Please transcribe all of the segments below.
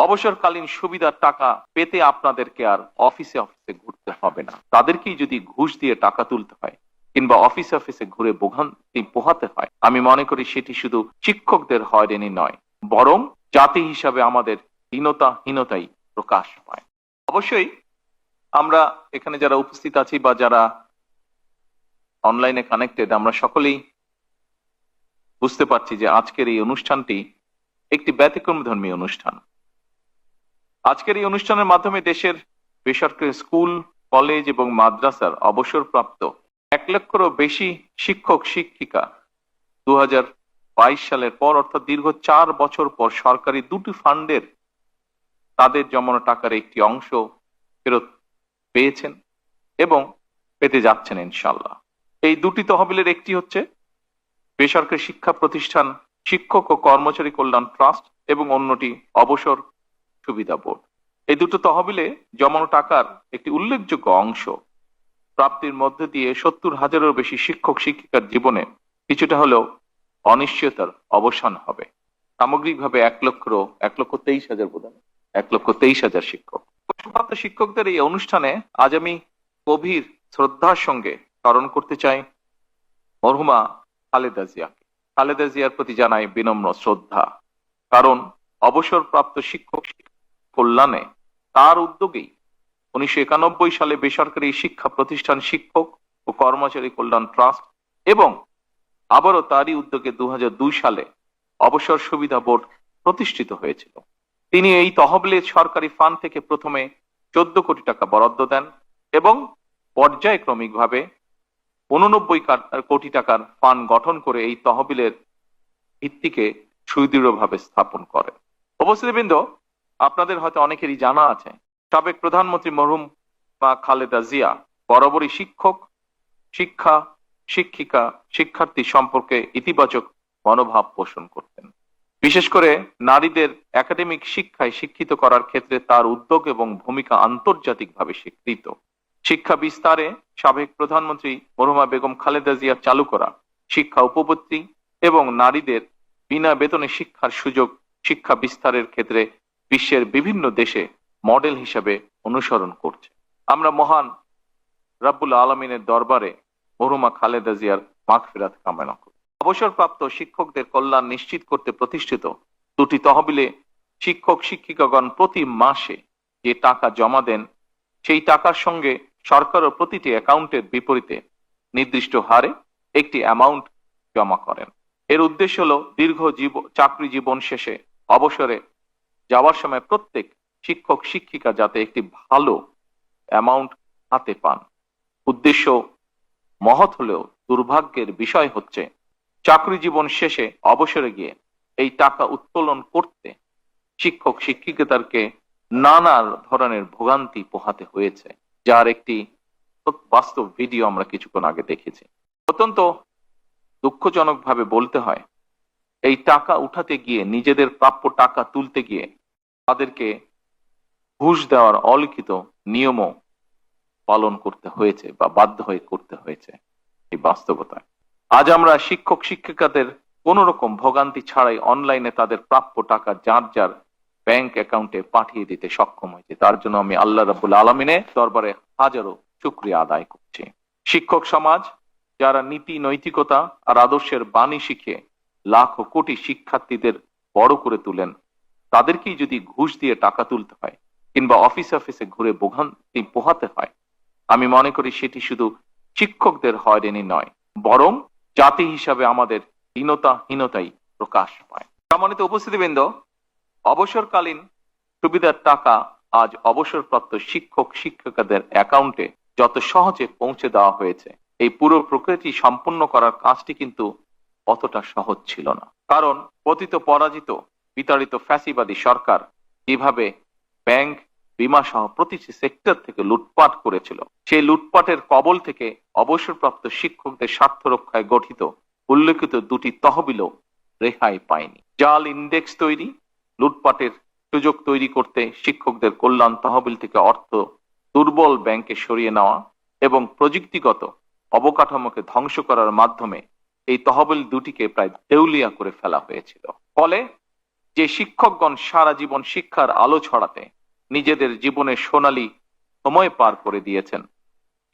অবসরকালীন সুবিধার টাকা পেতে আপনাদেরকে আর অফিসে অফিসে ঘুরতে হবে না। তাদেরকেই যদি ঘুষ দিয়ে টাকা তুলতে হয় কিংবা অফিসে অফিসে ঘুরে ভোগান্তি পোহাতে হয়, আমি মনে করি সেটি শুধু শিক্ষকদের হয়রানি নয়, বরং জাতি হিসাবে আমাদের হীনতাই প্রকাশ পায়। অবশ্যই আমরা এখানে যারা উপস্থিত আছি বা যারা অনলাইনে কানেক্টেড, আমরা সকলেই বুঝতে পারছি যে আজকের এই অনুষ্ঠানটি একটি ব্যতিক্রমধর্মী অনুষ্ঠান। আজকের এই অনুষ্ঠানের মাধ্যমে দেশের বেসরকারি স্কুল, কলেজ এবং মাদ্রাসার অবসরপ্রাপ্ত 1 লক্ষেরও বেশি শিক্ষক শিক্ষিকা 2022 সালের পর, অর্থাৎ দীর্ঘ 4 বছর পর সরকারি দুটি ফান্ডের তাদের জমানো টাকার একটি অংশ ফেরত পেয়েছেন এবং পেতে যাচ্ছেন ইনশাআল্লাহ। এই দুটি তহবিলের একটি হচ্ছে বেসরকারি শিক্ষা প্রতিষ্ঠান শিক্ষক ও কর্মচারী কল্যাণ ট্রাস্ট এবং অন্যটি অবসর সুবিধা বোর্ড। এই দুটো তহবিলে জমানো টাকার একটি উল্লেখযোগ্য অংশ প্রাপ্তির মধ্যে দিয়ে 70,000-এরও বেশি শিক্ষক শিক্ষিকার জীবনে কিছুটা হলেও অনিশ্চয়তার অবসান হবে। সামগ্রিকভাবে 1,23,000 বোধ হয় 1,23,000 শিক্ষক। অবসরপ্রাপ্ত শিক্ষকদের এই অনুষ্ঠানে আজ আমি গভীর শ্রদ্ধার সঙ্গে স্মরণ করতে চাই মরহুমা খালেদা জিয়াকে। খালেদা জিয়ার প্রতি জানাই বিনম্র শ্রদ্ধা, কারণ অবসরপ্রাপ্ত শিক্ষক কল্যাণে তার উদ্যোগেই 1991 সালে বেসরকারি শিক্ষা প্রতিষ্ঠান শিক্ষক ও কর্মচারী কল্যাণ ট্রাস্ট এবং আবারও তারই উদ্যোগে 2002 সালে অবসর সুবিধা বোর্ড প্রতিষ্ঠিত হয়েছিল। তিনি এই তহবিলের সরকারি ফান্ড থেকে প্রথমে 14 কোটি টাকা বরাদ্দ দেন এবং পর্যায়ক্রমিকভাবে 89 কোটি টাকার ফান্ড গঠন করে এই তহবিলের ভিত্তিকে সুদৃঢ়ভাবে স্থাপন করে। উপস্থিতবৃন্দ, আপনাদের হয়তো অনেকেরই জানা আছে সাবেক প্রধানমন্ত্রী মরহুমা খালেদা জিয়া বরাবরই শিক্ষক, শিক্ষা, শিক্ষিকা, শিক্ষার্থী সম্পর্কে ইতিবাচক মনোভাব পোষণ করতেন। বিশেষ করে নারীদের একাডেমিক শিক্ষায় শিক্ষিত করার ক্ষেত্রে তার উদ্যোগ এবং ভূমিকা আন্তর্জাতিকভাবে স্বীকৃত। শিক্ষা বিস্তারে সাবেক প্রধানমন্ত্রী মরহুমা বেগম খালেদা জিয়া চালু করা শিক্ষা উপবৃত্তি এবং নারীদের বিনা বেতনে শিক্ষার সুযোগ শিক্ষা বিস্তারের ক্ষেত্রে বিশ্বের বিভিন্ন দেশে মডেল হিসেবে অনুসরণ করছে। আমরা মহান রাব্বুল আলামিনের দরবারে মরহুমা খালেদা জিয়ার মাগফিরাত কামনা করি। অবসরপ্রাপ্ত শিক্ষকদের কল্যাণ নিশ্চিত করতে প্রতিষ্ঠিত দুটি তহবিলে শিক্ষক শিক্ষিকাগণ প্রতি মাসে যে টাকা জমা দেন, সেই টাকার সঙ্গে সরকারও প্রতিটি অ্যাকাউন্টের বিপরীতে নির্দিষ্ট হারে একটি অ্যামাউন্ট জমা করেন। এর উদ্দেশ্য হলো দীর্ঘ চাকরি জীবন শেষে অবসরে যাওয়ার সময় প্রত্যেক শিক্ষক শিক্ষিকা যাতে একটি ভালো অ্যামাউন্ট হাতে পান। উদ্দেশ্য মহৎ হলেও দুর্ভাগ্যের বিষয় হচ্ছে চাকরি জীবন শেষে অবসরে গিয়ে এই টাকা উত্তোলন করতে শিক্ষক শিক্ষিকাদেরকে নানা ধরনের ভোগান্তি পোহাতে হয়েছে, যার একটি বাস্তব ভিডিও আমরা কিছুক্ষণ আগে দেখেছি। অত্যন্ত দুঃখজনক ভাবে বলতে হয়, এই টাকা উঠাতে গিয়ে, নিজেদের প্রাপ্য টাকা তুলতে গিয়ে তাদেরকে ঘুষ দেওয়ার অলিখিত নিয়মও পালন করতে হয়েছে বা বাধ্য হয়ে করতে হয়েছে। এই বাস্তবতায় আজ আমরা শিক্ষক শিক্ষিকাদের কোন রকম ভোগান্তি ছাড়াই অনলাইনে তাদের প্রাপ্য টাকা যার যার ব্যাংক অ্যাকাউন্টে পাঠিয়ে দিতে সক্ষম হয়েছে। তার জন্য আমি আল্লাহ রাব্বুল আলামিনের দরবারে হাজারো শুকরিয়া আদায় করছি। শিক্ষক সমাজ যারা নীতি নৈতিকতা আর আদর্শের বাণী শিখে লাখো কোটি শিক্ষার্থীদের বড় করে তুলেন, তাদেরকেই যদি ঘুষ দিয়ে টাকা তুলতে হয় কিংবা অফিসে অফিসে ঘুরে ভোগান্তি পোহাতে হয়, আমি মনে করি সেটি শুধু শিক্ষকদের হয়রানি নয়, বরং জাতি হিসাবে আমাদের হীনতাই প্রকাশ পায়। সম্মানিত উপস্থিতিবৃন্দ, অবসরকালীন সুবিধার টাকা আজ অবসরপ্রাপ্ত শিক্ষক শিক্ষিকাদের অ্যাকাউন্টে যত সহজে পৌঁছে দেওয়া হয়েছে, এই পুরো প্রক্রিয়াটি সম্পূর্ণ করার কাজটি কিন্তু অতটা সহজ ছিল না। কারণ পতিত পরাজিত বিতাড়িত ফ্যাসিবাদী সরকার যেভাবে ব্যাংক, বীমা সহ প্রতিটি সেক্টর থেকে লুটপাট করেছিল, সেই লুটপাটের কবল থেকে অবসরপ্রাপ্ত শিক্ষকদের স্বার্থ রক্ষায় গঠিত উল্লেখিত দুটি তহবিলও রেহাই পায়নি। জাল ইন্ডেক্স তৈরি, লুটপাটের সুযোগ তৈরি করতে শিক্ষকদের কল্যাণ তহবিল থেকে অর্থ দুর্বল ব্যাংকে সরিয়ে নেওয়া এবং প্রযুক্তিগত অবকাঠামোকে ধ্বংস করার মাধ্যমে এই তহবিল দুটিকে প্রায় দেউলিয়া করে ফেলা হয়েছিল। ফলে যে শিক্ষকগণ সারা জীবন শিক্ষার আলো ছড়াতে নিজেদের জীবনের সোনালী সময় পার করে দিয়েছেন,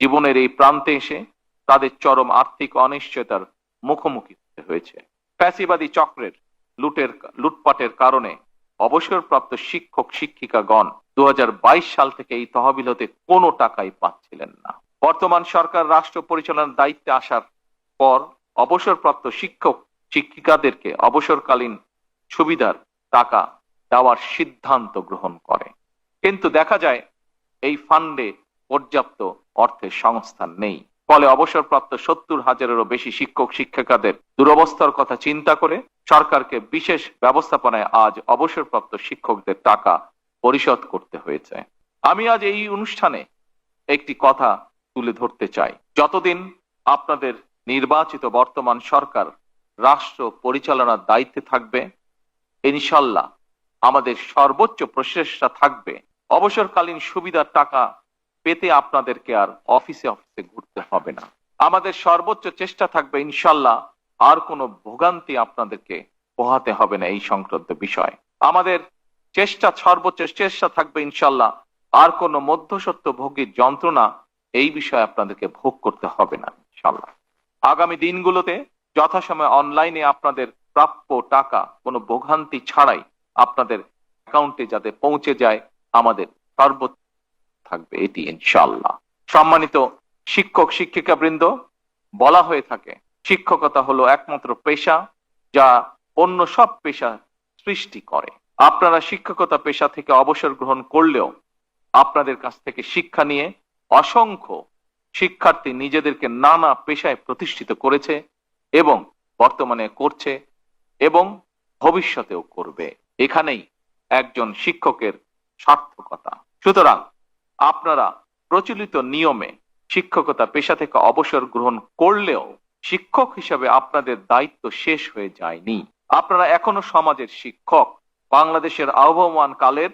জীবনের এই প্রান্তে এসে তাদের চরম আর্থিক অনিশ্চয়তার মুখোমুখি হতে হয়েছে। ফ্যাসিবাদী চক্রের লুটপাটের কারণে অবসরপ্রাপ্ত শিক্ষক শিক্ষিকাগণ 2022 সাল থেকে এই তহবিল হতে কোনো টাকাই পাচ্ছিলেন না। বর্তমান সরকার রাষ্ট্র পরিচালনার দায়িত্বে আসার পর অবসরপ্রাপ্ত শিক্ষক শিক্ষিকাদেরকে অবসরকালীন সুবিধার টাকা দেওয়ার সিদ্ধান্ত গ্রহণ করে, কিন্তু দেখা যায় এই ফান্ডে পর্যাপ্ত অর্থের সংস্থান নেই। ফলে অবসরপ্রাপ্ত 70,000-এরও বেশি শিক্ষক শিক্ষিকাদের দুরবস্থার কথা চিন্তা করে সরকারকে বিশেষ ব্যবস্থাপনায় আজ অবসরপ্রাপ্ত শিক্ষকদের টাকা পরিশোধ করতে হয়েছে। আমি আজ এই অনুষ্ঠানে একটি কথা তুলে ধরতে চাই। যতদিন আপনাদের নির্বাচিত বর্তমান সরকার রাষ্ট্র পরিচালনার দায়িত্বে থাকবে, ইনশাল্লাহ আমাদের সর্বোচ্চ প্রচেষ্টা থাকবে অবসরকালীন সুবিধার টাকা পেতে আপনাদেরকে আর অফিসে অফিসে ঘুরতে হবে না। আমাদের সর্বোচ্চ চেষ্টা থাকবে ইনশাল্লাহ আর কোনো ভোগান্তি আপনাদেরকে পোহাতে হবে না এই সংক্রান্ত বিষয়। আমাদের সর্বোচ্চ চেষ্টা থাকবে ইনশাল্লাহ আর কোনো মধ্যস্বত্ব ভোগীর যন্ত্রণা এই বিষয়ে আপনাদেরকে ভোগ করতে হবে না ইনশাল্লাহ। আগামী দিনগুলোতে যথাসময়ে অনলাইনে আপনাদের প্রাপ্য টাকা কোনো ভোগান্তি ছাড়াই আপনাদের অ্যাকাউন্টে যাতে পৌঁছে যায় আমাদের সর্বোচ্চ থাকবে এটি ইনশাআল্লাহ। সম্মানিত শিক্ষক শিক্ষিকা বৃন্দ, বলা হয়ে থাকে শিক্ষকতা হলো একমাত্র পেশা যা অন্য সব পেশা সৃষ্টি করে। আপনারা শিক্ষকতা পেশা থেকে অবসর গ্রহণ করলেও আপনাদের কাছ থেকে শিক্ষা নিয়ে অসংখ্য শিক্ষার্থী নিজেদেরকে নানা পেশায় প্রতিষ্ঠিত করেছে এবং বর্তমানে করছে এবং ভবিষ্যতেও করবে। এখানেই একজন শিক্ষকের সার্থকতা। সুতরাং আপনারা প্রচলিত নিয়মে শিক্ষকতা পেশা থেকে অবসর গ্রহণ করলেও শিক্ষক হিসাবে আপনাদের দায়িত্ব শেষ হয়ে যায়নি। আপনারা এখনো সমাজের শিক্ষক। বাংলাদেশের আহ্বান কালের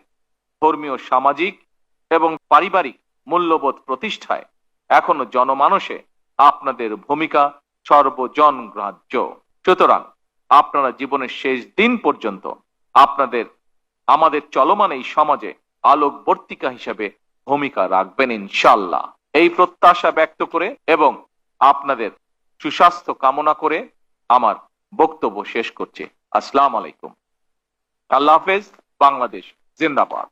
ধর্মীয়, সামাজিক এবং পারিবারিক মূল্যবোধ প্রতিষ্ঠায় এখনো জনমানসে আপনাদের ভূমিকা সর্বজনগ্রাহ্য। সুতরাং আপনারা জীবনের শেষ দিন পর্যন্ত আমাদের চলমান এই সমাজে আলোকবর্তিকা হিসেবে ভূমিকা রাখবেন ইনশাআল্লাহ। এই প্রত্যাশা ব্যক্ত করে এবং আপনাদের সুস্বাস্থ্য কামনা করে আমার বক্তব্য শেষ করছি। আসসালামু আলাইকুম। আল্লাহ হাফেজ। বাংলাদেশ জিন্দাবাদ।